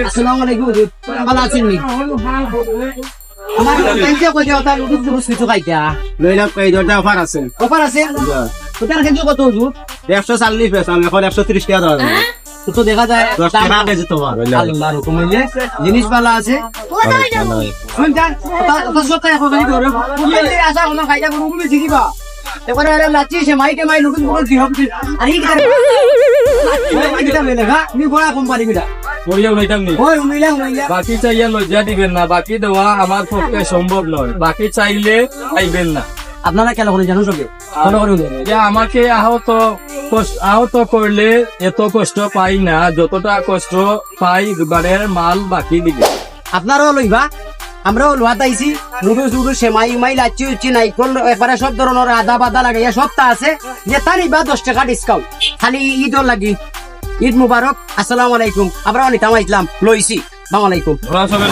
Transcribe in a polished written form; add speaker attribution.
Speaker 1: আসসালামু আলাইকুম ভালো আছেন নি আমার কাছে কই দেওয়া লুডুস লুডুস কিছু খাইতা
Speaker 2: লইলা কই দরজা অফার আছে
Speaker 1: অফার আছে তোর কাছে কত হুজুর
Speaker 2: 140 পেছ আমি এখন 130 টাকা দাও
Speaker 1: তো দেখা যায়
Speaker 2: 10 টাকা কেজি তোমার
Speaker 1: আল্লাহর হুকুম হইলে জিনিস ভালো আছে শুন যান কত সত্য এখন গাড়ি ধরে বললে আসা কোন খাইতা কোন গুলো জিগিবা এবারে আরে লাচি সে মাইকে মাই লুডুস লুডুস দি হবে আরে কি করে কিটা মেলে হ্যাঁ নি বড় কোম্পানি কিটা
Speaker 3: পড়িয়াও লইতাম নি
Speaker 1: ওই উমিলা উমিলা
Speaker 3: বাকি চাইয়া লজ্জা দিবেন না বাকি দেওয়া আমার পক্ষে সম্ভব নয় বাকি চাইলে আইবেন না
Speaker 1: আপনারা কেন করে জানো সবে মনে করে
Speaker 3: যে আমাকে আহত করলে এত কষ্ট পাই না যতটা কষ্ট পাই বারের মাল বাকি দিবে
Speaker 1: আপনারাও লইবা আমরাও লোহাত আইছি নুডলস উডুস সেমাই উমাই লাচ্ছি উচ্ছি নাইকল একবারে সব ধরনের আদা বাদা লাগাইয়া সবটা আছে যে তারিবা 10 টাকা ডিসকাউন্ট খালি ঈদর লাগি ঈদ মুবারক আসসালামু আলাইকুম আমরা অনিতাম আইলাম লইছি আসসালামু আলাইকুম
Speaker 3: ওরা সবাই